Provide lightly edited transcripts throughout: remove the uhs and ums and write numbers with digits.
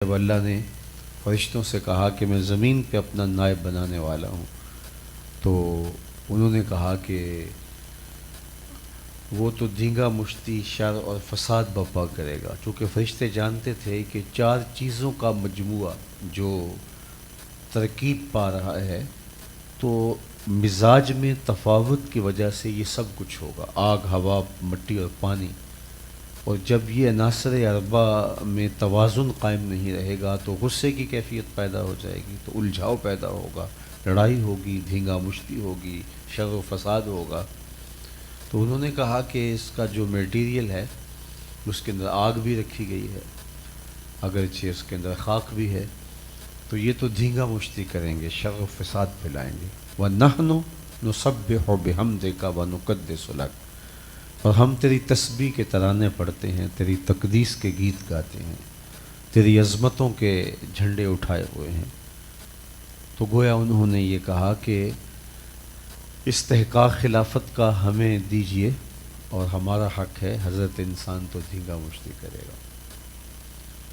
جب اللہ نے فرشتوں سے کہا کہ میں زمین پہ اپنا نائب بنانے والا ہوں تو انہوں نے کہا کہ وہ تو دھینگا مشتی شر اور فساد برپا کرے گا، چونکہ فرشتے جانتے تھے کہ چار چیزوں کا مجموعہ جو ترکیب پا رہا ہے تو مزاج میں تفاوت کی وجہ سے یہ سب کچھ ہوگا، آگ، ہوا، مٹی اور پانی۔ اور جب یہ عناصر اربعہ میں توازن قائم نہیں رہے گا تو غصے کی کیفیت پیدا ہو جائے گی، تو الجھاؤ پیدا ہوگا، لڑائی ہوگی، دھینگا مشتی ہوگی، شر و فساد ہوگا۔ تو انہوں نے کہا کہ اس کا جو میٹیریل ہے اس کے اندر آگ بھی رکھی گئی ہے، اگرچہ اس کے اندر خاک بھی ہے، تو یہ تو دھینگا مشتی کریں گے، شر و فساد پھیلائیں گے۔ وَنَحْنُ نُسَبِّحُ بِحَمْدِكَ وَنُقَدِّسُ لَكَ، اور ہم تیری تسبیح کے ترانے پڑھتے ہیں، تیری تقدیس کے گیت گاتے ہیں، تیری عظمتوں کے جھنڈے اٹھائے ہوئے ہیں۔ تو گویا انہوں نے یہ کہا کہ استحقاق خلافت کا ہمیں دیجئے اور ہمارا حق ہے، حضرت انسان تو دھینگا مشتی کرے گا۔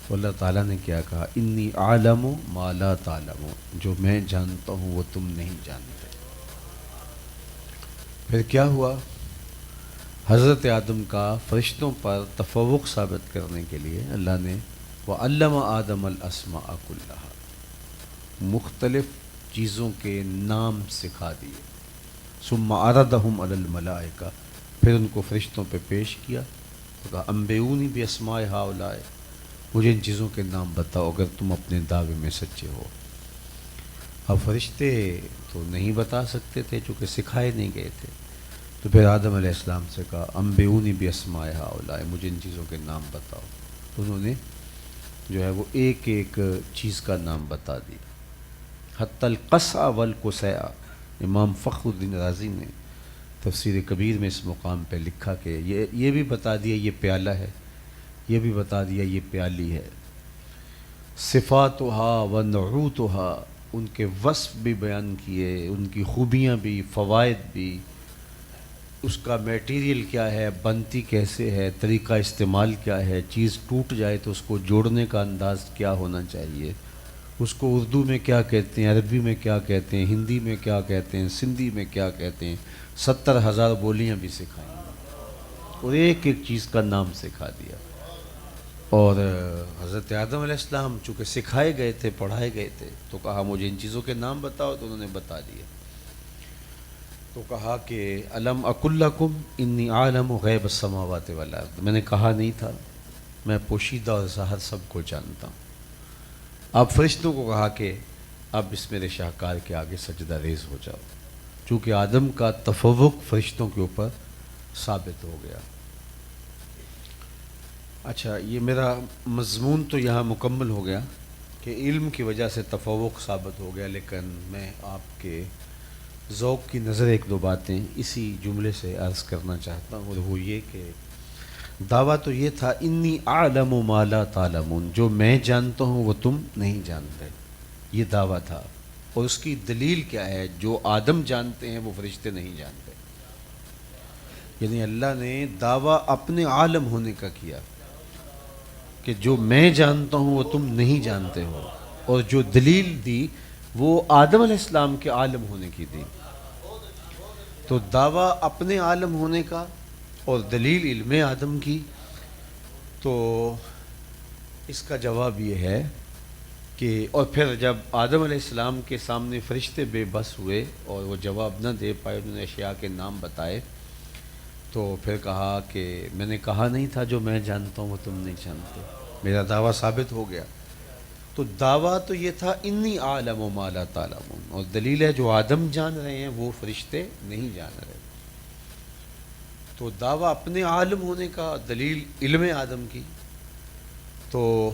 تو اللہ تعالیٰ نے کیا کہا، انی اعلم ما لا تعلمون، جو میں جانتا ہوں وہ تم نہیں جانتے۔ پھر کیا ہوا؟ حضرت آدم کا فرشتوں پر تفوق ثابت کرنے کے لیے اللہ نے وَعَلَّمَ آدَمَ الْأَسْمَاءَ كُلَّهَا، مختلف چیزوں کے نام سکھا دیے۔ ثُمَّ عَرَضَهُمْ عَلَى الْمَلَائِكَةِ، پھر ان کو فرشتوں پہ پیش کیا، تو کہا انبئونی بِأَسْمَاءِ هَؤُلَاءِ، مجھے ان چیزوں کے نام بتاؤ اگر تم اپنے دعوے میں سچے ہو۔ اب فرشتے تو نہیں بتا سکتے تھے چونکہ سکھائے نہیں گئے تھے، تو پھر آدم علیہ السلام سے کہا انبئونی بِأَسْمَاءِ هَؤُلَاءِ، مجھے ان چیزوں کے نام بتاؤ۔ تو انہوں نے جو ہے وہ ایک ایک چیز کا نام بتا دیا، حتی القصع والقصیع۔ امام فخر الدین رازی نے تفسیر کبیر میں اس مقام پہ لکھا کہ یہ بھی بتا دیا یہ پیالہ ہے، یہ بھی بتا دیا یہ پیالی ہے، صفاتها ونعوتها، ان کے وصف بھی بیان کیے، ان کی خوبیاں بھی، فوائد بھی، اس کا میٹیریل کیا ہے، بنتی کیسے ہے، طریقہ استعمال کیا ہے، چیز ٹوٹ جائے تو اس کو جوڑنے کا انداز کیا ہونا چاہیے، اس کو اردو میں کیا کہتے ہیں، عربی میں کیا کہتے ہیں، ہندی میں کیا کہتے ہیں، سندھی میں کیا کہتے ہیں، 70,000 بولیاں بھی سکھائیں اور ایک ایک چیز کا نام سکھا دیا۔ اور حضرت آدم علیہ السلام چونکہ سکھائے گئے تھے، پڑھائے گئے تھے، تو کہا مجھے ان چیزوں کے نام بتاؤ، تو انہوں نے بتا دیا۔ تو کہا کہ الم اقل لکم انی عالم غیب السماوات والارض، میں نے کہا نہیں تھا میں پوشیدہ اور ظاہر سب کو جانتا ہوں۔ اب فرشتوں کو کہا کہ اب اس میرے شاہکار کے آگے سجدہ ریز ہو جاؤ، چونکہ آدم کا تفوق فرشتوں کے اوپر ثابت ہو گیا۔ اچھا، یہ میرا مضمون تو یہاں مکمل ہو گیا کہ علم کی وجہ سے تفوق ثابت ہو گیا، لیکن میں آپ کے ذوق کی نظر ایک دو باتیں اسی جملے سے عرض کرنا چاہتا ہوں، اور وہ یہ کہ دعویٰ تو یہ تھا انی اعلم ما لا تعلمون، جو میں جانتا ہوں وہ تم نہیں جانتے، یہ دعویٰ تھا۔ اور اس کی دلیل کیا ہے؟ جو آدم جانتے ہیں وہ فرشتے نہیں جانتے، یعنی اللہ نے دعویٰ اپنے عالم ہونے کا کیا کہ جو میں جانتا ہوں وہ تم نہیں جانتے ہو، اور جو دلیل دی وہ آدم علیہ السلام کے عالم ہونے کی دی۔ تو دعویٰ اپنے عالم ہونے کا اور دلیل علم آدم کی، تو اس کا جواب یہ ہے کہ اور پھر جب آدم علیہ السلام کے سامنے فرشتے بے بس ہوئے اور وہ جواب نہ دے پائے، انہوں نے اشیاء کے نام بتائے، تو پھر کہا کہ میں نے کہا نہیں تھا جو میں جانتا ہوں وہ تم نہیں جانتے، میرا دعویٰ ثابت ہو گیا۔ تو دعویٰ تو یہ تھا انی عالم ما لا تعلمون، اور دلیل ہے جو آدم جان رہے ہیں وہ فرشتے نہیں جان رہے۔ تو دعویٰ اپنے عالم ہونے کا، دلیل علم آدم کی۔ تو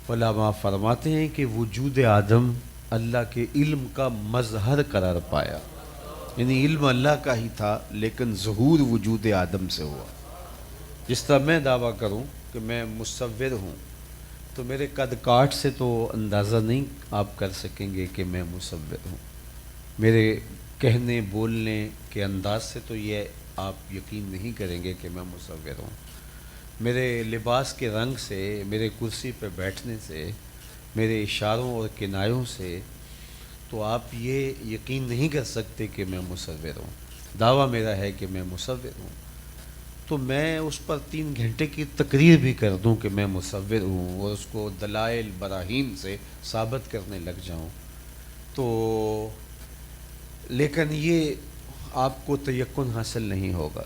علماء فرماتے ہیں کہ وجود آدم اللہ کے علم کا مظہر قرار پایا، یعنی علم اللہ کا ہی تھا لیکن ظہور وجود آدم سے ہوا۔ جس طرح میں دعویٰ کروں کہ میں مصور ہوں، تو میرے قد کاٹ سے تو اندازہ نہیں آپ کر سکیں گے کہ میں مصور ہوں، میرے کہنے بولنے کے انداز سے تو یہ آپ یقین نہیں کریں گے کہ میں مصور ہوں۔ میرے لباس کے رنگ سے، میرے کرسی پہ بیٹھنے سے، میرے اشاروں اور کنایوں سے تو آپ یہ یقین نہیں کر سکتے کہ میں مصور ہوں۔ دعویٰ میرا ہے کہ میں مصور ہوں، تو میں اس پر 3 گھنٹے کی تقریر بھی کر دوں کہ میں مصور ہوں اور اس کو دلائل براہین سے ثابت کرنے لگ جاؤں تو، لیکن یہ آپ کو تیقن حاصل نہیں ہوگا،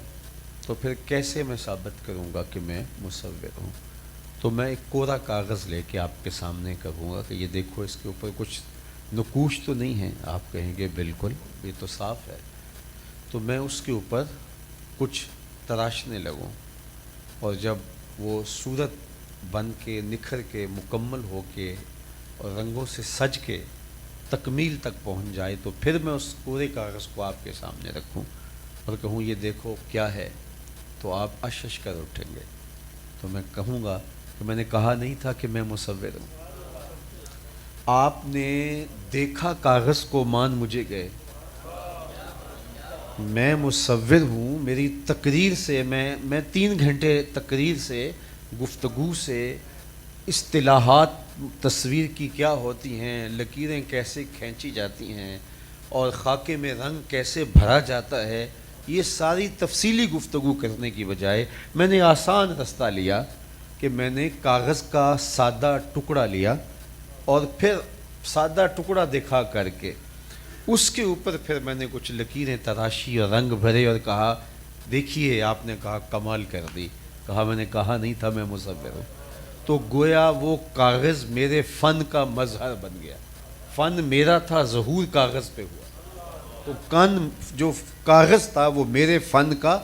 تو پھر کیسے میں ثابت کروں گا کہ میں مصور ہوں؟ تو میں ایک کوڑا کاغذ لے کے آپ کے سامنے کہوں گا کہ یہ دیکھو، اس کے اوپر کچھ نقوش تو نہیں ہیں؟ آپ کہیں گے بالکل، یہ تو صاف ہے۔ تو میں اس کے اوپر کچھ تراشنے لگوں، اور جب وہ صورت بن کے، نکھر کے، مکمل ہو کے اور رنگوں سے سج کے تکمیل تک پہنچ جائے تو پھر میں اس پورے کاغذ کو آپ کے سامنے رکھوں اور کہوں یہ دیکھو کیا ہے، تو آپ اشش کر اٹھیں گے۔ تو میں کہوں گا کہ میں نے کہا نہیں تھا کہ میں مصور ہوں؟ آپ نے دیکھا کاغذ کو، مان مجھے گئے، میں مصور ہوں۔ میری تقریر سے، میں 3 گھنٹے تقریر سے، گفتگو سے، اصطلاحات تصویر کی کیا ہوتی ہیں، لکیریں کیسے کھینچی جاتی ہیں اور خاکے میں رنگ کیسے بھرا جاتا ہے، یہ ساری تفصیلی گفتگو کرنے کی بجائے میں نے آسان رستہ لیا کہ میں نے کاغذ کا سادہ ٹکڑا لیا اور پھر سادہ ٹکڑا دکھا کر کے اس کے اوپر پھر میں نے کچھ لکیریں تراشی اور رنگ بھرے اور کہا دیکھیے، آپ نے کہا کمال کر دی۔ کہا میں نے کہا نہیں تھا میں مصور ہوں؟ تو گویا وہ کاغذ میرے فن کا مظہر بن گیا، فن میرا تھا، ظہور کاغذ پہ ہوا، تو جو کاغذ تھا وہ میرے فن کا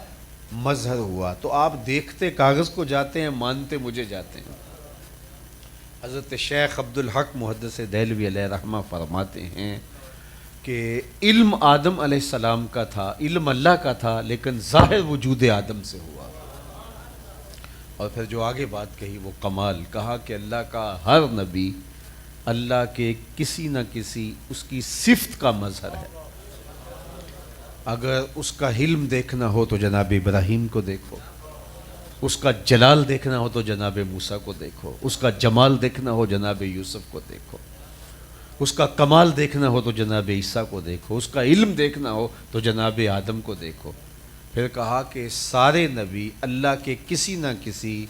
مظہر ہوا۔ تو آپ دیکھتے کاغذ کو جاتے ہیں، مانتے مجھے جاتے ہیں۔ حضرت شیخ عبدالحق محدث دہلوی علیہ رحمہ فرماتے ہیں کہ علم آدم علیہ السلام کا تھا، علم اللہ کا تھا، لیکن ظاہر وجود آدم سے ہوا۔ اور پھر جو آگے بات کہی وہ کمال، کہا کہ اللہ کا ہر نبی اللہ کے کسی نہ کسی اس کی صفت کا مظہر ہے۔ اگر اس کا حلم دیکھنا ہو تو جناب ابراہیم کو دیکھو، اس کا جلال دیکھنا ہو تو جناب موسیٰ کو دیکھو، اس کا جمال دیکھنا ہو جناب یوسف کو دیکھو، اس کا کمال دیکھنا ہو تو جناب عیسیٰ کو دیکھو، اس کا علم دیکھنا ہو تو جناب آدم کو دیکھو۔ پھر کہا کہ سارے نبی اللہ کے کسی نہ کسی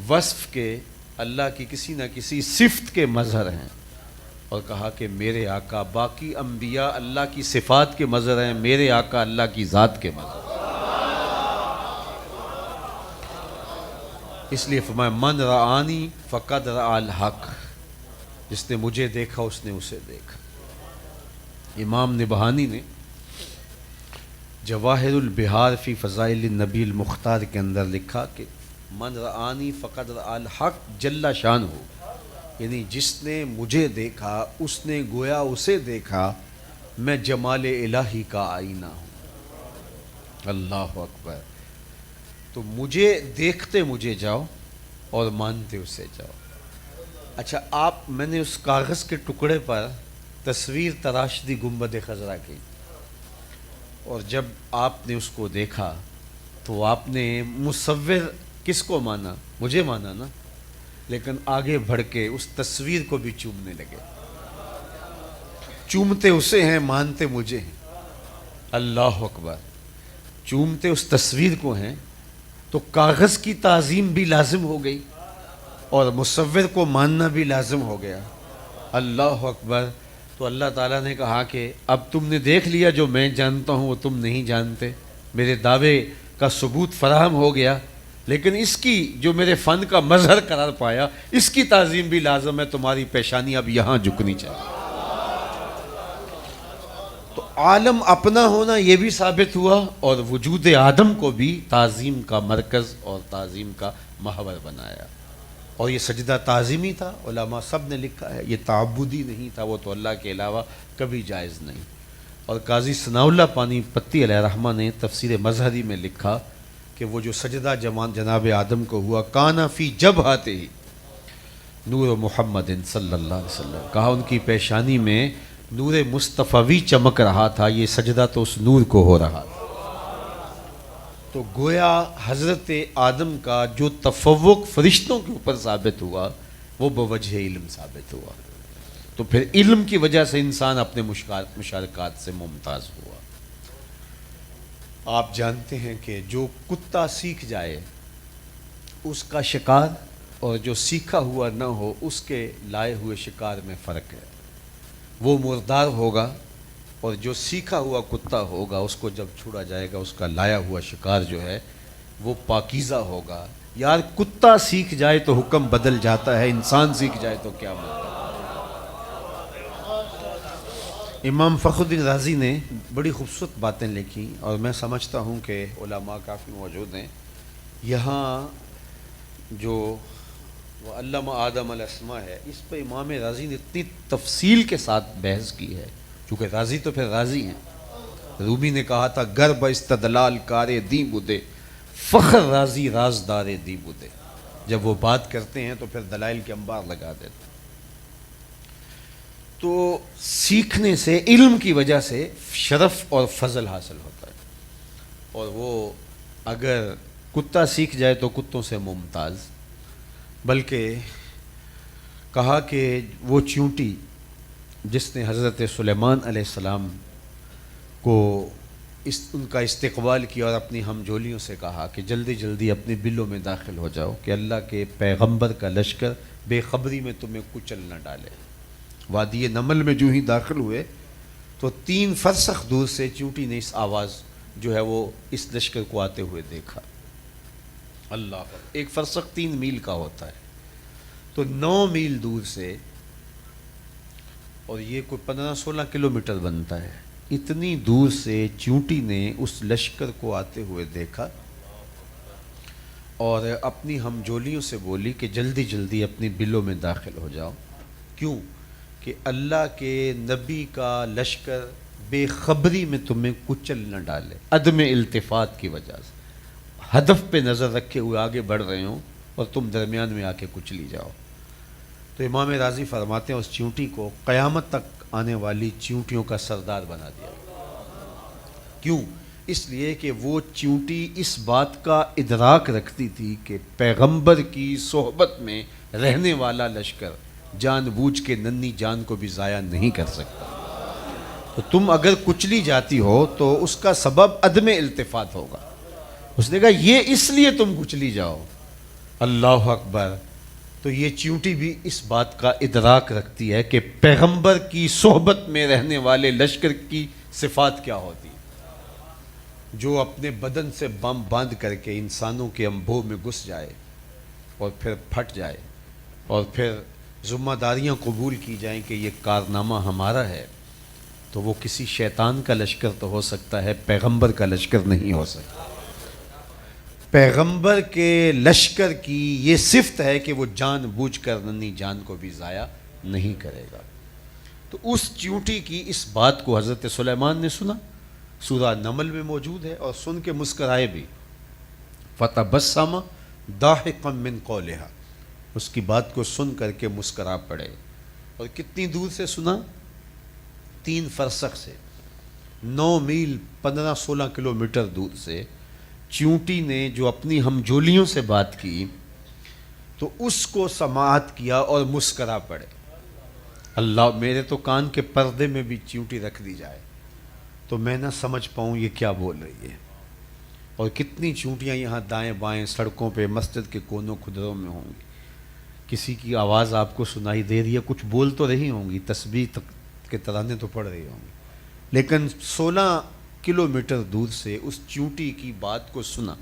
وصف کے، اللہ کی کسی نہ کسی صفت کے مظہر ہیں، اور کہا کہ میرے آقا، باقی انبیاء اللہ کی صفات کے مظہر ہیں، میرے آقا اللہ کی ذات کے مظہر ہیں۔ اس لیے فرمایا من رآنی فقد رأى الحق، جس نے مجھے دیکھا اس نے اسے دیکھا۔ امام نبہانی نے جواہر البحار فی فضائل النبی المختار کے اندر لکھا کہ من رآنی فقد رأى الحق جل شانہ، یعنی جس نے مجھے دیکھا اس نے گویا اسے دیکھا، میں جمال الہی کا آئینہ ہوں۔ اللہ اکبر۔ تو مجھے دیکھتے مجھے جاؤ اور مانتے اسے جاؤ۔ اچھا، میں نے اس کاغذ کے ٹکڑے پر تصویر تراش دی گنبد خضرا کی، اور جب آپ نے اس کو دیکھا تو آپ نے مصور کس کو مانا؟ مجھے مانا نا، لیکن آگے بڑھ کے اس تصویر کو بھی چومنے لگے۔ چومتے اسے ہیں، مانتے مجھے ہیں۔ اللہ اکبر۔ چومتے اس تصویر کو ہیں تو کاغذ کی تعظیم بھی لازم ہو گئی اور مصور کو ماننا بھی لازم ہو گیا۔ اللہ اکبر۔ تو اللہ تعالیٰ نے کہا کہ اب تم نے دیکھ لیا جو میں جانتا ہوں وہ تم نہیں جانتے، میرے دعوے کا ثبوت فراہم ہو گیا، لیکن اس کی جو میرے فن کا مظہر قرار پایا، اس کی تعظیم بھی لازم ہے، تمہاری پیشانی اب یہاں جھکنی چاہیے۔ تو عالم اپنا ہونا یہ بھی ثابت ہوا اور وجود آدم کو بھی تعظیم کا مرکز اور تعظیم کا محور بنایا۔ اور یہ سجدہ تعظیمی تھا، علماء سب نے لکھا ہے، یہ تعبدی نہیں تھا، وہ تو اللہ کے علاوہ کبھی جائز نہیں۔ اور قاضی ثناء اللہ پانی پتی علیہ رحمہ نے تفسیر مظہری میں لکھا کہ وہ جو سجدہ جناب آدم کو ہوا، کانا فی جبہتہ نور محمد صلی اللہ علیہ وسلم، کہا ان کی پیشانی میں نور مصطفی چمک رہا تھا، یہ سجدہ تو اس نور کو ہو رہا تھا۔ تو گویا حضرت آدم کا جو تفوق فرشتوں کے اوپر ثابت ہوا وہ بوجہ علم ثابت ہوا. تو پھر علم کی وجہ سے انسان اپنے مشارکات سے ممتاز ہوا. آپ جانتے ہیں کہ جو کتا سیکھ جائے اس کا شکار اور جو سیکھا ہوا نہ ہو اس کے لائے ہوئے شکار میں فرق ہے. وہ مردار ہوگا اور جو سیکھا ہوا کتا ہوگا اس کو جب چھوڑا جائے گا اس کا لایا ہوا شکار جو ہے وہ پاکیزہ ہوگا. یار کتا سیکھ جائے تو حکم بدل جاتا ہے، انسان سیکھ جائے تو کیا بدل. امام فخر الدین رازی نے بڑی خوبصورت باتیں لکھی اور میں سمجھتا ہوں کہ علماء کافی موجود ہیں یہاں. جو علامہ آدم الاسماء ہے اس پہ امام رازی نے اتنی تفصیل کے ساتھ بحث کی ہے، چونکہ رازی تو پھر رازی ہیں. رومی نے کہا تھا گرب استدلال کارے دی بدے فخر رازی رازدار دی بدے. جب وہ بات کرتے ہیں تو پھر دلائل کے انبار لگا دیتے ہیں. تو سیکھنے سے علم کی وجہ سے شرف اور فضل حاصل ہوتا ہے. اور وہ اگر کتا سیکھ جائے تو کتوں سے ممتاز. بلکہ کہا کہ وہ چیونٹی جس نے حضرت سلیمان علیہ السلام کو ان کا استقبال کیا اور اپنی ہم جولیوں سے کہا کہ جلدی جلدی اپنے بلوں میں داخل ہو جاؤ کہ اللہ کے پیغمبر کا لشکر بے خبری میں تمہیں کچل نہ ڈالے. وادی نمل میں جو ہی داخل ہوئے تو 3 فرسخ دور سے چیونٹی نے اس آواز جو ہے وہ اس لشکر کو آتے ہوئے دیکھا. اللہ، ایک فرسخ 3 میل کا ہوتا ہے تو 9 میل دور سے، اور یہ کوئی 15-16 کلومیٹر بنتا ہے، اتنی دور سے چیونٹی نے اس لشکر کو آتے ہوئے دیکھا اور اپنی ہم جولیوں سے بولی کہ جلدی جلدی اپنی بلوں میں داخل ہو جاؤ. کیوں؟ کہ اللہ کے نبی کا لشکر بے خبری میں تمہیں کچل نہ ڈالے، عدم التفات کی وجہ سے. ہدف پہ نظر رکھے ہوئے آگے بڑھ رہے ہوں اور تم درمیان میں آ کے کچلی جاؤ. تو امام راضی فرماتے ہیں اس چیونٹی کو قیامت تک آنے والی چیونٹیوں کا سردار بنا دیا. کیوں؟ اس لیے کہ وہ چیونٹی اس بات کا ادراک رکھتی تھی کہ پیغمبر کی صحبت میں رہنے والا لشکر جان بوجھ کے ننھی جان کو بھی ضائع نہیں کر سکتا. تو تم اگر کچلی جاتی ہو تو اس کا سبب عدم التفات ہوگا. اس نے کہا یہ اس لیے تم کچلی جاؤ. اللہ اکبر. تو یہ چیونٹی بھی اس بات کا ادراک رکھتی ہے کہ پیغمبر کی صحبت میں رہنے والے لشکر کی صفات کیا ہوتی، جو اپنے بدن سے بم باندھ کر کے انسانوں کے انبوہ میں گھس جائے اور پھر پھٹ جائے اور پھر ذمہ داریاں قبول کی جائیں کہ یہ کارنامہ ہمارا ہے. تو وہ کسی شیطان کا لشکر تو ہو سکتا ہے، پیغمبر کا لشکر نہیں ہو سکتا. پیغمبر کے لشکر کی یہ صفت ہے کہ وہ جان بوجھ کر ننھی جان کو بھی ضائع نہیں کرے گا. تو اس چیونٹی کی اس بات کو حضرت سلیمان نے سنا، سورہ نمل میں موجود ہے، اور سن کے مسکرائے بھی. فَتَبَسَّمَ ضَاحِكًا مِّن قَوْلِهَا. اس کی بات کو سن کر کے مسکرا پڑے. اور کتنی دور سے سنا؟ 3 فرسخ سے، 9 میل 15-16 کلومیٹر دور سے چیونٹی نے جو اپنی ہم جولیوں سے بات کی تو اس کو سماعت کیا اور مسکرا پڑے. اللہ، میرے تو کان کے پردے میں بھی چیونٹی رکھ دی جائے تو میں نہ سمجھ پاؤں یہ کیا بول رہی ہے. اور کتنی چیونٹیاں یہاں دائیں بائیں سڑکوں پہ مسجد کے کونوں کھدروں میں ہوں گی. کسی کی آواز آپ کو سنائی دے رہی ہے، کچھ بول تو رہی ہوں گی، تسبیح کے ترانے تو پڑھ رہی ہوں گی، لیکن 16 کلومیٹر دور سے اس چیونٹی کی بات کو سنا.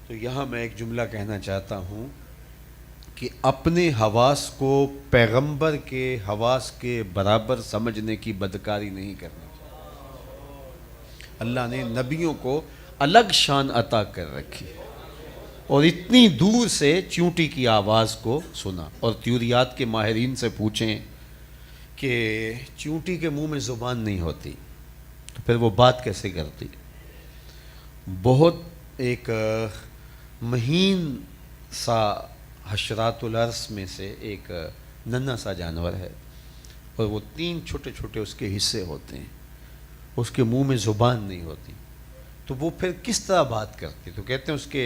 تو یہاں میں ایک جملہ کہنا چاہتا ہوں کہ اپنے حواس کو پیغمبر کے حواس کے برابر سمجھنے کی بدکاری نہیں کرنی چاہیے. اللہ نے نبیوں کو الگ شان عطا کر رکھی اور اتنی دور سے چیونٹی کی آواز کو سنا. اور تیوریات کے ماہرین سے پوچھیں کہ چیونٹی کے منہ میں زبان نہیں ہوتی تو پھر وہ بات کیسے کرتی؟ بہت ایک مہین سا حشرات الارض میں سے ایک ننھا سا جانور ہے اور وہ 3 چھوٹے چھوٹے اس کے حصے ہوتے ہیں. اس کے منہ میں زبان نہیں ہوتی تو وہ پھر کس طرح بات کرتی؟ تو کہتے ہیں اس کے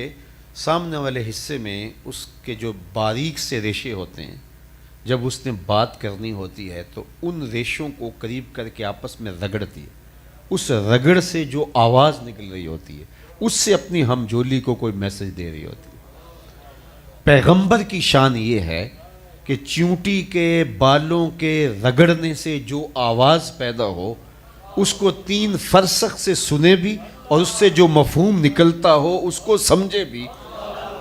سامنے والے حصے میں اس کے جو باریک سے ریشے ہوتے ہیں، جب اس نے بات کرنی ہوتی ہے تو ان ریشوں کو قریب کر کے آپس میں رگڑتی ہے، اس رگڑ سے جو آواز نکل رہی ہوتی ہے اس سے اپنی ہم جولی کو کوئی میسج دے رہی ہوتی ہے۔ پیغمبر کی شان یہ ہے کہ چونٹی کے بالوں کے رگڑنے سے جو آواز پیدا ہو اس کو 3 فرسخ سے سنے بھی، اور اس سے جو مفہوم نکلتا ہو اس کو سمجھے بھی۔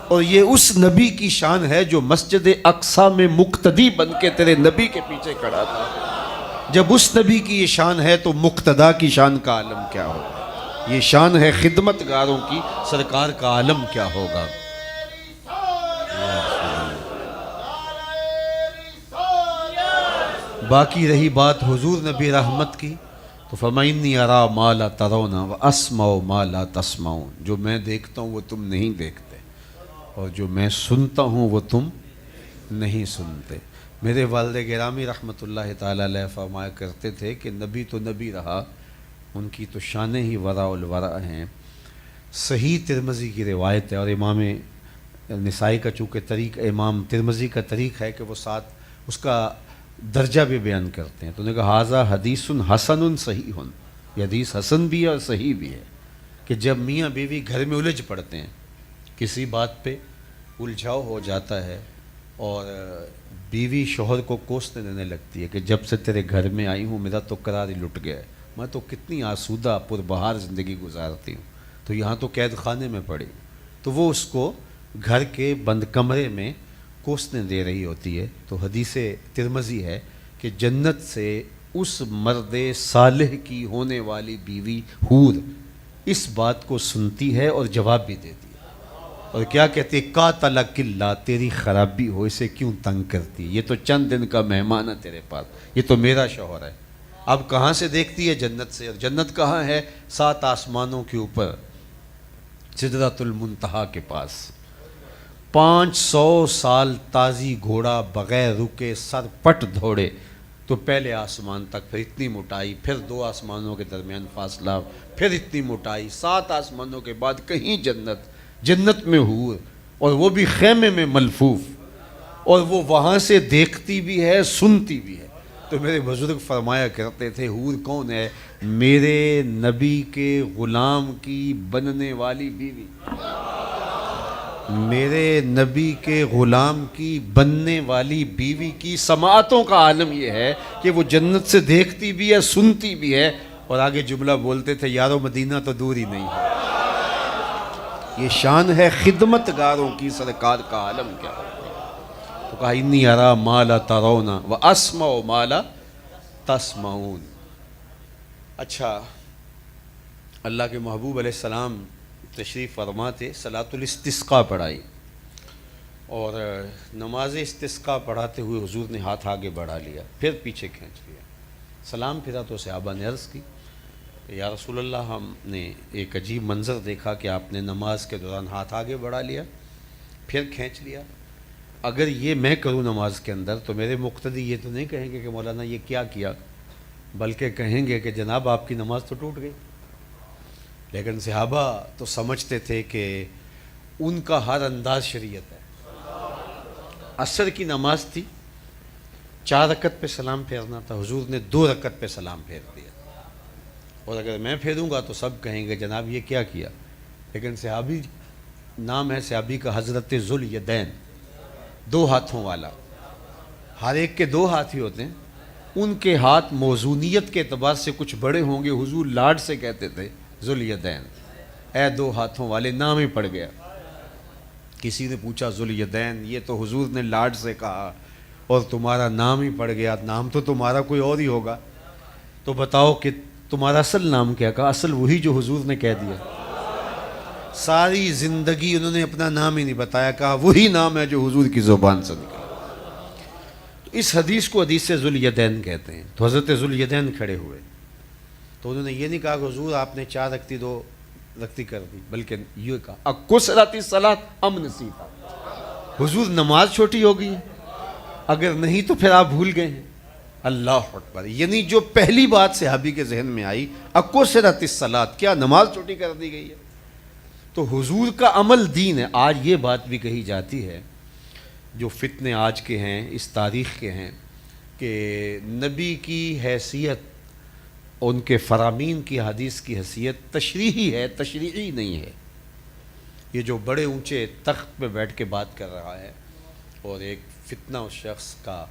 اور یہ اس نبی کی شان ہے جو مسجد اقصیٰ میں مقتدی بن کے تیرے نبی کے پیچھے کھڑا تھا۔ جب اس نبی کی یہ شان ہے تو مقتدا کی شان کا عالم کیا ہوگا؟ یہ شان ہے خدمت گاروں کی، سرکار کا عالم کیا ہوگا؟ باقی رہی بات حضور نبی رحمت کی تو فَمَإِنِّي أَرَى مَا لَا تَرَوْنَ وَأَسْمَعُ مَا لَا تَسْمَعُونَ، جو میں دیکھتا ہوں وہ تم نہیں دیکھتے، اور جو میں سنتا ہوں وہ تم نہیں سنتے۔ میرے والد گرامی رحمۃ اللہ تعالیٰ علیہ فرمایا کرتے تھے کہ نبی تو نبی رہا، ان کی تو شانیں ہی وراء الورا ہیں۔ صحیح ترمذی کی روایت ہے، اور امام نسائی کا چونکہ طریق امام ترمذی کا طریق ہے کہ وہ ساتھ اس کا درجہ بھی بیان کرتے ہیں، تو انہوں نے کہا ھذا حدیث حسن صحیح، یہ حدیث حسن بھی ہے اور صحیح بھی ہے کہ جب میاں بیوی گھر میں الجھ پڑتے ہیں، کسی بات پہ الجھاؤ ہو جاتا ہے اور بیوی شوہر کو کوسنے دینے لگتی ہے کہ جب سے تیرے گھر میں آئی ہوں میرا تو قرار ہی لٹ گیا ہے، میں تو کتنی آسودہ پربہار زندگی گزارتی ہوں، تو یہاں تو قید خانے میں پڑی، تو وہ اس کو گھر کے بند کمرے میں کوسنے دے رہی ہوتی ہے۔ تو حدیث ترمذی ہے کہ جنت سے اس مرد صالح کی ہونے والی بیوی حور اس بات کو سنتی ہے اور جواب بھی دیتی ہے، اور کیا کہتی ہے؟ قاتلک اللہ، تیری خرابی ہو، اسے کیوں تنگ کرتی؟ یہ تو چند دن کا مہمان ہے تیرے پاس، یہ تو میرا شوہر ہے۔ اب کہاں سے دیکھتی ہے؟ جنت سے، اور جنت کہاں ہے؟ 7 آسمانوں کے اوپر، سدرۃ المنتہا کے پاس۔ 500 سال تازی گھوڑا بغیر رکے سر پٹ دھوڑے تو پہلے آسمان تک، پھر اتنی موٹائی، پھر 2 آسمانوں کے درمیان فاصلہ، پھر اتنی موٹائی، 7 آسمانوں کے بعد کہیں جنت، جنت میں حور، اور وہ بھی خیمے میں ملفوف، اور وہ وہاں سے دیکھتی بھی ہے سنتی بھی ہے۔ تو میرے بزرگ فرمایا کرتے تھے حور کون ہے؟ میرے نبی کے غلام کی بننے والی بیوی، میرے نبی کے غلام کی بننے والی بیوی کی سماعتوں کا عالم یہ ہے کہ وہ جنت سے دیکھتی بھی ہے سنتی بھی ہے، اور آگے جملہ بولتے تھے یارو مدینہ تو دور ہی نہیں ہے۔ یہ شان ہے خدمت گاروں کی، سرکار کا عالم کیا ہے؟ تو کہا انی ارا ما لا ترون واسمع ما لا تسمعون۔ اچھا، اللہ کے محبوب علیہ السلام تشریف فرما تھے، صلاۃ الاستسقاء پڑھائی، اور نماز استسقاء پڑھاتے ہوئے حضور نے ہاتھ آگے بڑھا لیا، پھر پیچھے کھینچ لیا، سلام پھرا تو صحابہ نے عرض کی یا رسول اللہ، ہم نے ایک عجیب منظر دیکھا کہ آپ نے نماز کے دوران ہاتھ آگے بڑھا لیا پھر کھینچ لیا، اگر یہ میں کروں نماز کے اندر تو میرے مقتدی یہ تو نہیں کہیں گے کہ مولانا یہ کیا کیا، بلکہ کہیں گے کہ جناب آپ کی نماز تو ٹوٹ گئی۔ لیکن صحابہ تو سمجھتے تھے کہ ان کا ہر انداز شریعت ہے۔ عصر کی نماز تھی، 4 رکعت پہ سلام پھیرنا تھا، حضور نے 2 رکعت پہ سلام پھیر دیا، اور اگر میں پھیروں گا تو سب کہیں گے جناب یہ کیا کیا۔ لیکن صحابی، نام ہے صحابی کا حضرت ذوالیدین، 2 ہاتھوں والا، ہر ایک کے 2 ہاتھ ہی ہوتے ہیں، ان کے ہاتھ موزونیت کے اعتبار سے کچھ بڑے ہوں گے، حضور لاڈ سے کہتے تھے ذوالیدین، اے 2 ہاتھوں والے، نام ہی پڑ گیا۔ کسی نے پوچھا ذوالیدین، یہ تو حضور نے لاڈ سے کہا اور تمہارا نام ہی پڑ گیا، نام تو تمہارا کوئی اور ہی ہوگا، تو بتاؤ کہ تمہارا اصل نام کیا؟ کہا اصل وہی جو حضور نے کہہ دیا۔ ساری زندگی انہوں نے اپنا نام ہی نہیں بتایا، کہا وہی نام ہے جو حضور کی زبان سے نکلا۔ تو اس حدیث کو حدیث ذوالیدین کہتے ہیں۔ تو حضرت ذوالیدین کھڑے ہوئے تو انہوں نے یہ نہیں کہا کہ حضور آپ نے 4 رکعتی 2 رکعتی کر دی، بلکہ یہ کہا اکثرت الصلاۃ ام نسیت، حضور نماز چھوٹی ہو گئی ہے، اگر نہیں تو پھر آپ بھول گئے ہیں۔ اللہ اکبر، یعنی جو پہلی بات صحابی کے ذہن میں آئی، اقصرت الصلاۃ، کیا نماز چھوٹی کر دی گئی ہے؟ تو حضور کا عمل دین ہے۔ آج یہ بات بھی کہی جاتی ہے، جو فتنے آج کے ہیں، اس تاریخ کے ہیں، کہ نبی کی حیثیت، ان کے فرامین کی حدیث کی حیثیت تشریحی ہے، تشریعی نہیں ہے۔ یہ جو بڑے اونچے تخت پہ بیٹھ کے بات کر رہا ہے، اور ایک فتنہ اس شخص کا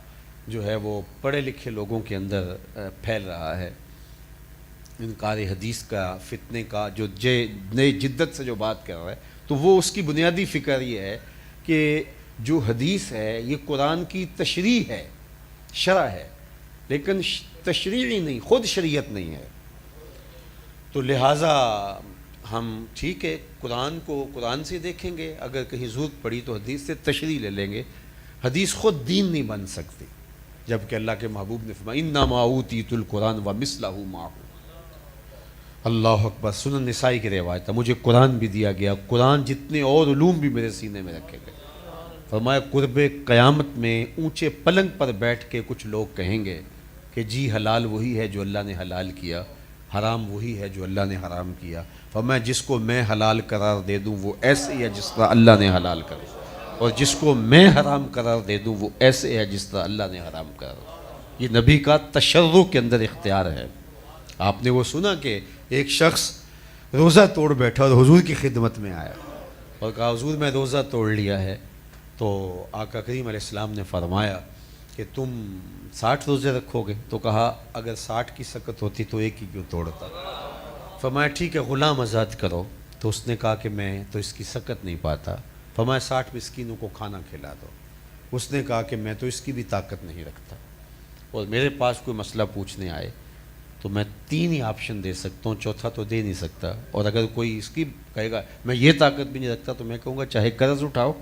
جو ہے وہ پڑھے لکھے لوگوں کے اندر پھیل رہا ہے، انکار حدیث کا، فتنے کا، جو نئی جدت سے جو بات کر رہا ہے، تو وہ اس کی بنیادی فکر یہ ہے کہ جو حدیث ہے یہ قرآن کی تشریح ہے، شرع ہے، لیکن تشریعی نہیں، خود شریعت نہیں ہے۔ تو لہٰذا ہم ٹھیک ہے قرآن کو قرآن سے دیکھیں گے، اگر کہیں ضرورت پڑی تو حدیث سے تشریح لے لیں گے۔ حدیث خود دین نہیں بن سکتی، جبکہ اللہ کے محبوب نے فرمایا انما اوتیت القرآن ومثلہ معہ۔ اللہ اکبر، سنن نسائی کی روایت ہے، مجھے قرآن بھی دیا گیا، قرآن جتنے اور علوم بھی میرے سینے میں رکھے گئے۔ فرمایا قرب قیامت میں اونچے پلنگ پر بیٹھ کے کچھ لوگ کہیں گے کہ جی حلال وہی ہے جو اللہ نے حلال کیا، حرام وہی ہے جو اللہ نے حرام کیا۔ فرمایا جس کو میں حلال قرار دے دوں وہ ایسے ہے جس طرح اللہ نے حلال کرا، اور جس کو میں حرام قرار دے دوں وہ ایسے ہے جس طرح اللہ نے حرام کرا۔ یہ نبی کا تشرع کے اندر اختیار ہے۔ آپ نے وہ سنا کہ ایک شخص روزہ توڑ بیٹھا اور حضور کی خدمت میں آیا اور کہا حضور میں روزہ توڑ لیا ہے۔ تو آقا کریم علیہ السلام نے فرمایا کہ تم 60 روزے رکھو گے؟ تو کہا اگر 60 کی سکت ہوتی تو ایک ہی کیوں توڑتا۔ فرمایا ٹھیک ہے غلام آزاد کرو۔ تو اس نے کہا کہ میں تو اس کی سکت نہیں پاتا۔ فرمایا 60 مسکینوں کو کھانا کھلا دو۔ اس نے کہا کہ میں تو اس کی بھی طاقت نہیں رکھتا، اور میرے پاس کوئی مسئلہ پوچھنے آئے تو میں 3 ہی آپشن دے سکتا ہوں، چوتھا تو دے نہیں سکتا، اور اگر کوئی اس کی کہے گا میں یہ طاقت بھی نہیں رکھتا تو میں کہوں گا چاہے قرض اٹھاؤ،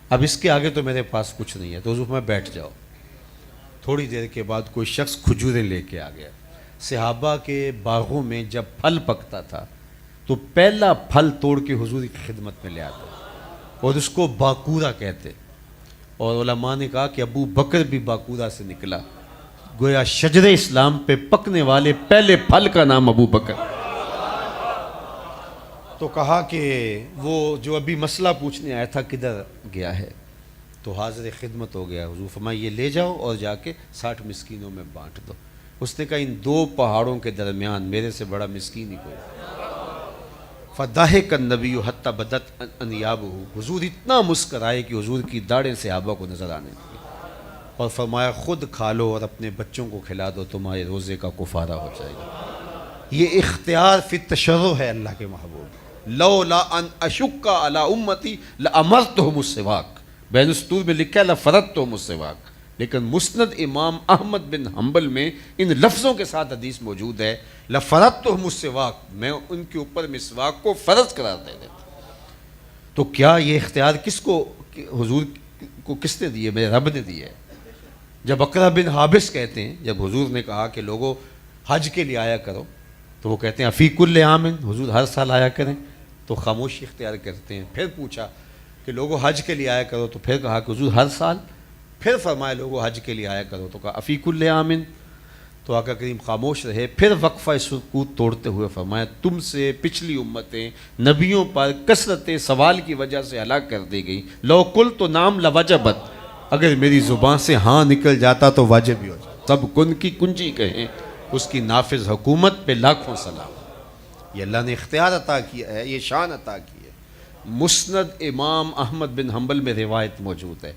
اب اس کے آگے تو میرے پاس کچھ نہیں ہے۔ تو حضور میں بیٹھ جاؤ۔ تھوڑی دیر کے بعد کوئی شخص کھجوریں لے کے آ گیا۔ صحابہ کے باغوں میں جب پھل پکتا تھا تو پہلا پھل توڑ کے حضور کی خدمت میں لے آتا، اور اس کو باکورہ کہتے، اور علماء نے کہا کہ ابو بکر بھی باکورہ سے نکلا، گویا شجر اسلام پہ پکنے والے پہلے پھل کا نام ابو بکر۔ تو کہا کہ وہ جو ابھی مسئلہ پوچھنے آیا تھا کدھر گیا ہے؟ تو حاضر خدمت ہو گیا۔ حضور فرمایا یہ لے جاؤ اور جا کے 60 مسکینوں میں بانٹ دو۔ اس نے کہا ان 2 پہاڑوں کے درمیان میرے سے بڑا مسکین ہی کوئی۔ فضحک النبی حتی بدت انیابہ، حضور اتنا مسکرائے کہ حضور کی داڑھیں صحابہ کو نظر آنے لگی، اور فرمایا خود کھا لو اور اپنے بچوں کو کھلا دو، تمہارے روزے کا کفارہ ہو جائے گا۔ یہ اختیار فی التشرع ہے اللہ کے محبوب۔ لولا ان اشق علی امتی لامرتهم السواک، بین السطور میں لکھا ہے لفرضتهم السواک، لیکن مسند امام احمد بن حنبل میں ان لفظوں کے ساتھ حدیث موجود ہے لفرضتهم السواک، میں ان کے اوپر مسواک کو فرض قرار دے دیتا۔ تو کیا یہ اختیار کس کو، حضور کو کس نے دیے؟ میرے رب نے دیے۔ جب اقرا بن حابس کہتے ہیں، جب حضور نے کہا کہ لوگوں حج کے لیے آیا کرو، تو وہ کہتے ہیں فی کل عام، حضور ہر سال آیا کریں، تو خاموشی اختیار کرتے ہیں۔ پھر پوچھا کہ لوگوں حج کے لیے آیا کرو، تو پھر کہا کہ حضور ہر سال، پھر فرمایا لوگوں حج کے لیے آیا کرو، تو کہا افی کل عام، تو آقا کریم خاموش رہے۔ پھر وقفہ سکوت توڑتے ہوئے فرمایا تم سے پچھلی امتیں نبیوں پر کثرت سوال کی وجہ سے ہلاک کر دی گئی، لو قلت نعم لوجبت، اگر میری زبان سے ہاں نکل جاتا تو واجب ہی ہو جاتا۔ سب کن کی کنجی کہیں، اس کی نافذ حکومت پہ لاکھوں سلام۔ یہ اللہ نے اختیار عطا کیا ہے، یہ شان عطا کی ہے۔ مسند امام احمد بن حنبل میں روایت موجود ہے۔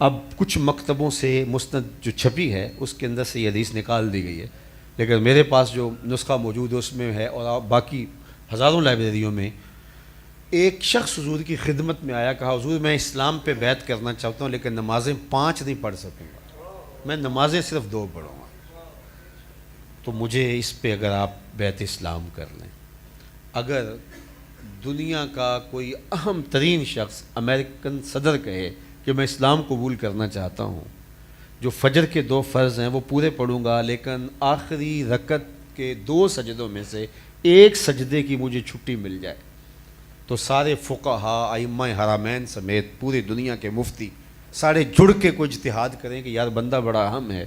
اب کچھ مکتبوں سے مسند جو چھپی ہے اس کے اندر سے یہ حدیث نکال دی گئی ہے، لیکن میرے پاس جو نسخہ موجود ہے اس میں ہے، اور باقی ہزاروں لائبریریوں میں۔ ایک شخص حضور کی خدمت میں آیا، کہا حضور میں اسلام پہ بیعت کرنا چاہتا ہوں لیکن نمازیں 5 نہیں پڑھ سکوں گا، میں نمازیں صرف 2 پڑھوں گا، تو مجھے اس پہ اگر آپ بیعت اسلام کر لیں۔ اگر دنیا کا کوئی اہم ترین شخص امریکن صدر کہے کہ میں اسلام قبول کرنا چاہتا ہوں، جو فجر کے 2 فرض ہیں وہ پورے پڑھوں گا، لیکن آخری رکعت کے 2 سجدوں میں سے ایک سجدے کی مجھے چھٹی مل جائے، تو سارے فقہا، ائمہ حرمین سمیت پوری دنیا کے مفتی سارے جڑ کے کوئی اجتہاد کریں کہ یار بندہ بڑا اہم ہے،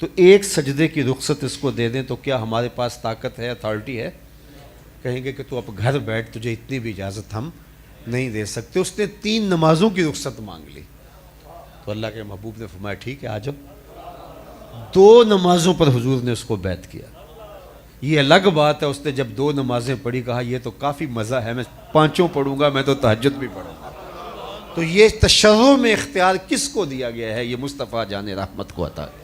تو ایک سجدے کی رخصت اس کو دے دیں تو کیا ہمارے پاس طاقت ہے، اتھارٹی ہے؟ کہیں گے کہ تو اب گھر بیٹھ، تجھے اتنی بھی اجازت ہم نہیں دے سکتے۔ اس نے 3 نمازوں کی رخصت مانگ لی تو اللہ کے محبوب نے فرمایا ٹھیک ہے آ جاؤ۔ 2 نمازوں پر حضور نے اس کو بیعت کیا۔ یہ الگ بات ہے اس نے جب 2 نمازیں پڑھی کہا یہ تو کافی مزہ ہے، میں 5 پڑھوں گا، میں تو تہجد بھی پڑھوں گا۔ تو یہ تشرع میں اختیار کس کو دیا گیا ہے؟ یہ مصطفیٰ جان رحمت کو عطا ہے۔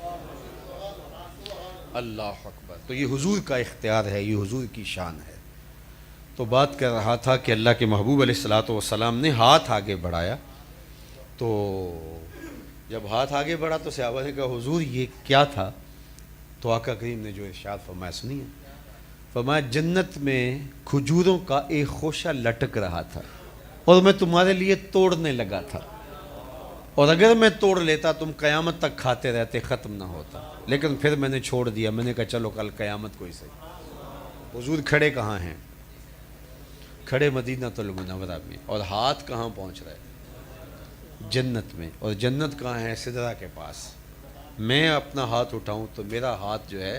اللہ اکبر۔ تو یہ حضور کا اختیار ہے، یہ حضور کی شان ہے۔ تو بات کر رہا تھا کہ اللہ کے محبوب علیہ الصلوۃ والسلام نے ہاتھ آگے بڑھایا، تو جب ہاتھ آگے بڑھا تو صحابہ نے کہا حضور یہ کیا تھا؟ تو آقا کریم نے جو ارشاد فرمایا سنیے، فرمایا جنت میں کھجوروں کا ایک خوشہ لٹک رہا تھا اور میں تمہارے لیے توڑنے لگا تھا، اور اگر میں توڑ لیتا تم قیامت تک کھاتے رہتے، ختم نہ ہوتا، لیکن پھر میں نے چھوڑ دیا، میں نے کہا چلو کل قیامت کو ہی صحیح۔ حضور کھڑے کہاں ہیں؟ کھڑے مدینہ المنورہ میں، اور ہاتھ کہاں پہنچ رہا ہے؟ جنت میں، اور جنت کہاں ہے؟ سدرہ کے پاس۔ میں اپنا ہاتھ اٹھاؤں تو میرا ہاتھ جو ہے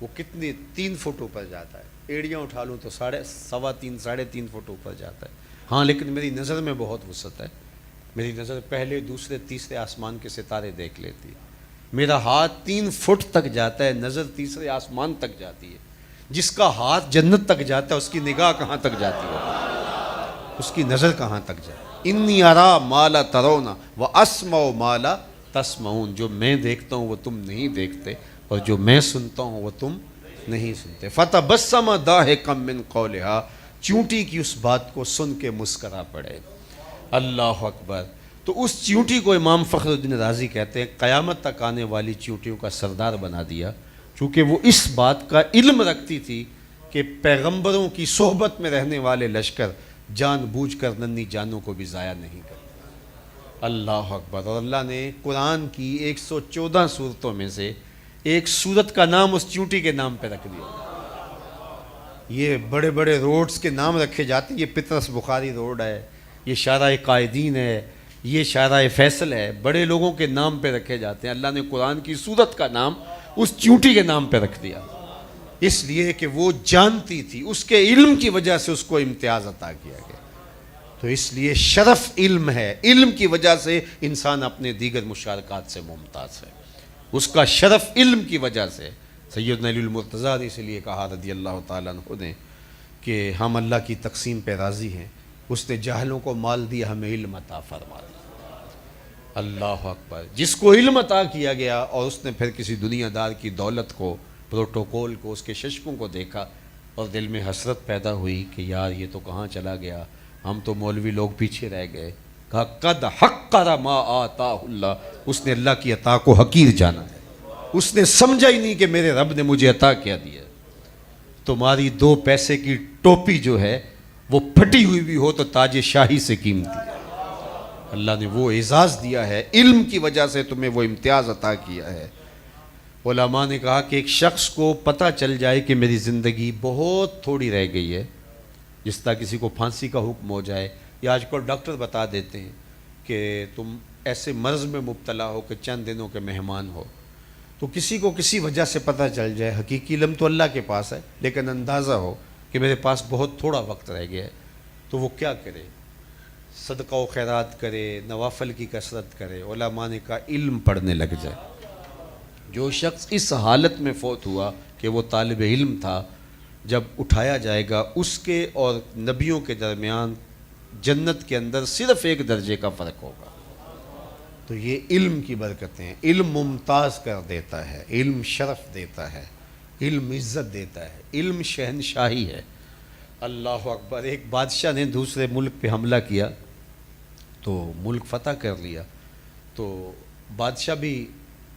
وہ کتنی 3 فٹ اوپر جاتا ہے، ایڑیاں اٹھا لوں تو 3.5 ساڑھے 3 فٹ اوپر جاتا ہے۔ ہاں لیکن میری نظر میں بہت وسعت ہے، میری نظر پہلے، دوسرے، تیسرے آسمان کے ستارے دیکھ لیتی ہے۔ میرا ہاتھ 3 فٹ تک جاتا ہے، نظر تیسرے آسمان تک جاتی ہے۔ جس کا ہاتھ جنت تک جاتا ہے اس کی نگاہ کہاں تک جاتی ہے؟ اس کی نظر کہاں تک جاتی ہے؟ انی ارا ما لا ترون واسمع ما لا تسمعون، جو میں دیکھتا ہوں وہ تم نہیں دیکھتے، اور جو میں سنتا ہوں وہ تم نہیں سنتے۔ فتبسم ضاحکا من قولها، چونٹی کی اس بات کو سن کے مسکرا پڑے۔ اللہ اکبر۔ تو اس چیونٹی کو امام فخر الدین رازی کہتے ہیں قیامت تک آنے والی چیونٹیوں کا سردار بنا دیا، چونکہ وہ اس بات کا علم رکھتی تھی کہ پیغمبروں کی صحبت میں رہنے والے لشکر جان بوجھ کر ننھی جانوں کو بھی ضائع نہیں کرتے۔ اللہ اکبر۔ اور اللہ نے قرآن کی 114 صورتوں میں سے ایک صورت کا نام اس چیونٹی کے نام پہ رکھ دیا۔ یہ بڑے بڑے روڈز کے نام رکھے جاتے ہیں، یہ پطرس بخاری روڈ ہے، یہ شارع قائدین ہے، یہ شارع فیصل ہے، بڑے لوگوں کے نام پہ رکھے جاتے ہیں۔ اللہ نے قرآن کی صورت کا نام اس چیونٹی کے نام پہ رکھ دیا، اس لیے کہ وہ جانتی تھی، اس کے علم کی وجہ سے اس کو امتیاز عطا کیا گیا۔ تو اس لیے شرف علم ہے، علم کی وجہ سے انسان اپنے دیگر مشارکات سے ممتاز ہے، اس کا شرف علم کی وجہ سے۔ سیدنا علی المرتضیٰ نے اس لیے کہا رضی اللہ تعالیٰ عنہ نے کہ ہم اللہ کی تقسیم پہ راضی ہیں، اس نے جاہلوں کو مال دیا، ہمیں علم عطا فرما دیا۔ اللہ اکبر۔ جس کو علم عطا کیا گیا اور اس نے پھر کسی دنیا دار کی دولت کو، پروٹوکول کو، اس کے ششکوں کو دیکھا اور دل میں حسرت پیدا ہوئی کہ یار یہ تو کہاں چلا گیا، ہم تو مولوی لوگ پیچھے رہ گئے۔ کہا قد حقر ما آتاہ اللہ، اس نے اللہ کی عطا کو حقیر جانا ہے، اس نے سمجھا ہی نہیں کہ میرے رب نے مجھے عطا کیا دیا۔ تمہاری 2 پیسے کی ٹوپی جو ہے وہ پھٹی ہوئی بھی ہو تو تاج شاہی سے قیمتی ہے۔ اللہ نے وہ اعزاز دیا ہے، علم کی وجہ سے تمہیں وہ امتیاز عطا کیا ہے۔ علماء نے کہا کہ ایک شخص کو پتہ چل جائے کہ میری زندگی بہت تھوڑی رہ گئی ہے، جس طرح کسی کو پھانسی کا حکم ہو جائے، یا آج کل ڈاکٹر بتا دیتے ہیں کہ تم ایسے مرض میں مبتلا ہو کہ چند دنوں کے مہمان ہو، تو کسی کو کسی وجہ سے پتہ چل جائے، حقیقی علم تو اللہ کے پاس ہے لیکن اندازہ ہو کہ میرے پاس بہت تھوڑا وقت رہ گیا ہے، تو وہ کیا کرے؟ صدقہ و خیرات کرے، نوافل کی کثرت کرے۔ علماء نے کہا علم پڑھنے لگ جائے۔ جو شخص اس حالت میں فوت ہوا کہ وہ طالب علم تھا، جب اٹھایا جائے گا اس کے اور نبیوں کے درمیان جنت کے اندر صرف 1 درجے کا فرق ہوگا۔ تو یہ علم کی برکتیں ہیں۔ علم ممتاز کر دیتا ہے، علم شرف دیتا ہے، علم عزت دیتا ہے، علم شہنشاہی ہے۔ اللہ اکبر۔ ایک بادشاہ نے دوسرے ملک پہ حملہ کیا تو ملک فتح کر لیا، تو بادشاہ بھی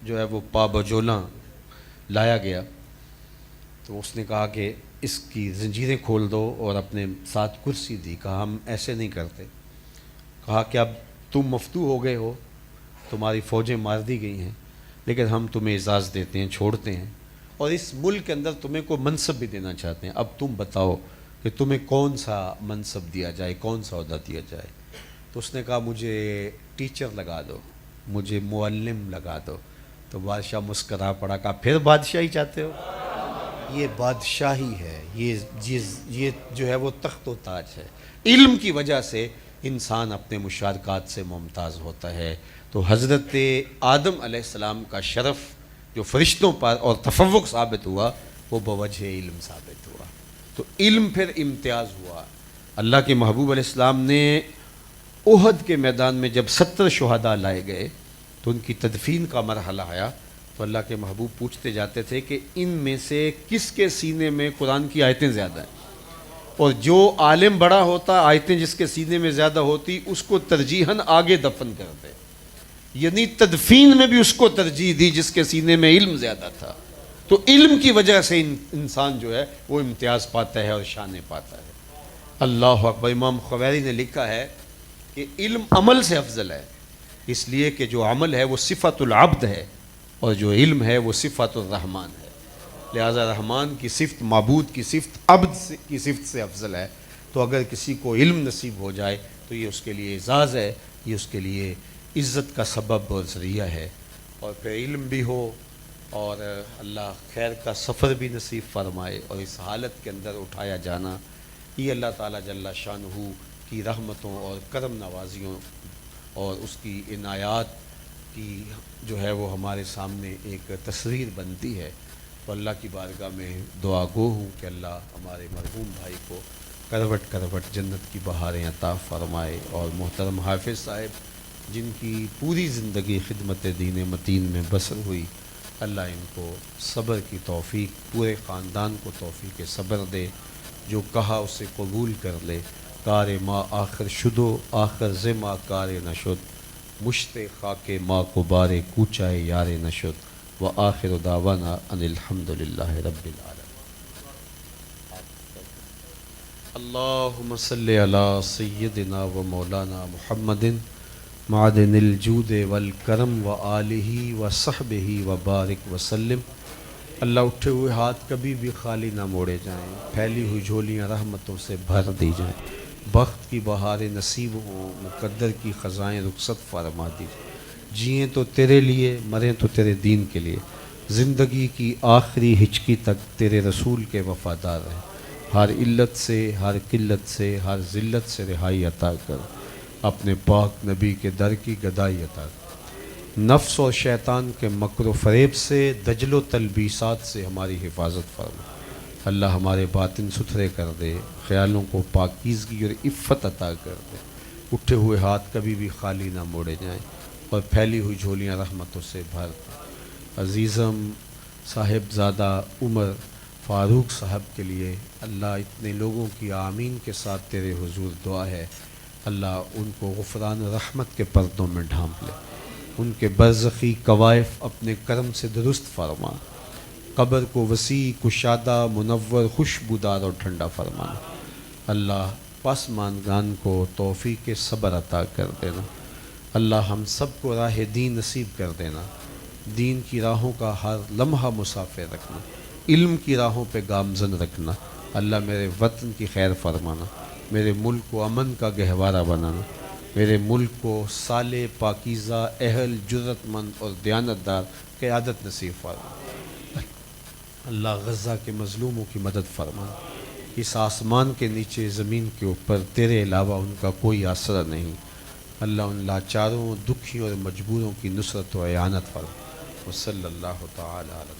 جو ہے وہ پابجولاں لایا گیا، تو اس نے کہا کہ اس کی زنجیریں کھول دو اور اپنے ساتھ کرسی دی۔ کہا ہم ایسے نہیں کرتے۔ کہا کہ اب تم مفتو ہو گئے ہو، تمہاری فوجیں مار دی گئی ہیں، لیکن ہم تمہیں اعزاز دیتے ہیں، چھوڑتے ہیں، اور اس ملک کے اندر تمہیں کوئی منصب بھی دینا چاہتے ہیں، اب تم بتاؤ کہ تمہیں کون سا منصب دیا جائے، کون سا عہدہ دیا جائے۔ تو اس نے کہا مجھے ٹیچر لگا دو، مجھے معلم لگا دو، تو بادشاہ مسکرا پڑا، کہا پھر بادشاہی چاہتے ہو؟ یہ بادشاہی ہے، یہ جو ہے وہ تخت و تاج ہے۔ علم کی وجہ سے انسان اپنے مشارکات سے ممتاز ہوتا ہے۔ تو حضرت آدم علیہ السلام کا شرف جو فرشتوں پر اور تفوق ثابت ہوا وہ بوجہ علم ثابت ہوا۔ تو علم پھر امتیاز ہوا۔ اللہ کے محبوب علیہ السلام نے احد کے میدان میں جب 70 شہداء لائے گئے تو ان کی تدفین کا مرحلہ آیا، تو اللہ کے محبوب پوچھتے جاتے تھے کہ ان میں سے کس کے سینے میں قرآن کی آیتیں زیادہ ہیں، اور جو عالم بڑا ہوتا آیتیں جس کے سینے میں زیادہ ہوتی اس کو ترجیحاً آگے دفن کرتے، یعنی تدفین میں بھی اس کو ترجیح دی جس کے سینے میں علم زیادہ تھا۔ تو علم کی وجہ سے انسان جو ہے وہ امتیاز پاتا ہے اور شان پاتا ہے۔ اللہ اکبر۔ امام خویری نے لکھا ہے کہ علم عمل سے افضل ہے، اس لیے کہ جو عمل ہے وہ صفت العبد ہے اور جو علم ہے وہ صفت الرحمن ہے، لہذا رحمان کی صفت، معبود کی صفت عبد کی صفت سے افضل ہے۔ تو اگر کسی کو علم نصیب ہو جائے تو یہ اس کے لیے اعزاز ہے، یہ اس کے لیے عزت کا سبب اور ذریعہ ہے۔ اور پھر علم بھی ہو اور اللہ خیر کا سفر بھی نصیب فرمائے، اور اس حالت کے اندر اٹھایا جانا یہ اللہ تعالیٰ جل شانہ کی رحمتوں اور کرم نوازیوں اور اس کی عنایات کی جو ہے وہ ہمارے سامنے ایک تصویر بنتی ہے۔ تو اللہ کی بارگاہ میں دعا گو ہوں کہ اللہ ہمارے مرحوم بھائی کو کروٹ کروٹ جنت کی بہاریں عطا فرمائے، اور محترم حافظ صاحب جن کی پوری زندگی خدمت دین متین میں بسر ہوئی، اللہ ان کو صبر کی توفیق، پورے خاندان کو توفیق صبر دے، جو کہا اسے قبول کر لے۔ کار ما آخر شدو آخر ز ما کار نشد، مشت خاک ما کو بار کوچائے یار نشد، و آخر دعوانا ان الحمدللہ رب العالمین۔ اللہم صلی علی سیدنا و مولانا محمد معدن الجود والکرم و آلہ و صحبہ و بارک وسلم۔ اللہ اٹھے ہوئے ہاتھ کبھی بھی خالی نہ موڑے جائیں، پھیلی ہوئی جھولیاں رحمتوں سے بھر دی جائیں، بخت کی بہاریں نصیب ہوں، مقدر کی خزائیں رخصت فرما دی، جئیں تو تیرے لیے مریں تو تیرے دین کے لیے، زندگی کی آخری ہچکی تک تیرے رسول کے وفادار رہیں، ہر علت سے، ہر قلت سے، ہر ذلت سے رہائی عطا کر، اپنے پاک نبی کے در کی گدائی عطا کر، نفس اور شیطان کے مکر و فریب سے، دجل و تلبیسات سے ہماری حفاظت فرما۔ اللہ ہمارے باطن ستھرے کر دے، خیالوں کو پاکیزگی اور عفت عطا کر دے، اٹھے ہوئے ہاتھ کبھی بھی خالی نہ موڑے جائیں، اور پھیلی ہوئی جھولیاں رحمتوں سے بھر دیں۔ عزیزم صاحب زادہ عمر فاروق صاحب کے لیے اللہ اتنے لوگوں کی آمین کے ساتھ تیرے حضور دعا ہے، اللہ ان کو غفران و رحمت کے پردوں میں ڈھانپ لے، ان کے برزخی کوائف اپنے کرم سے درست فرما، قبر کو وسیع کشادہ منور خوشبودار اور ٹھنڈا فرمانا۔ اللہ پاسماندگان کو توفیق صبر عطا کر دینا، اللہ ہم سب کو راہ دین نصیب کر دینا، دین کی راہوں کا ہر لمحہ مسافر رکھنا، علم کی راہوں پہ گامزن رکھنا، اللہ میرے وطن کی خیر فرمانا، میرے ملک کو امن کا گہوارہ بنانا، میرے ملک کو صالح پاکیزہ اہل جرت مند اور دیانتدار قیادت نصیب فرما۔ اللہ غزہ کے مظلوموں کی مدد فرما، اس آسمان کے نیچے زمین کے اوپر تیرے علاوہ ان کا کوئی آسرا نہیں، اللہ ان لاچاروں، دکھیوں اور مجبوروں کی نصرت و اعانت فرما۔ وصلی اللہ تعالی علیہ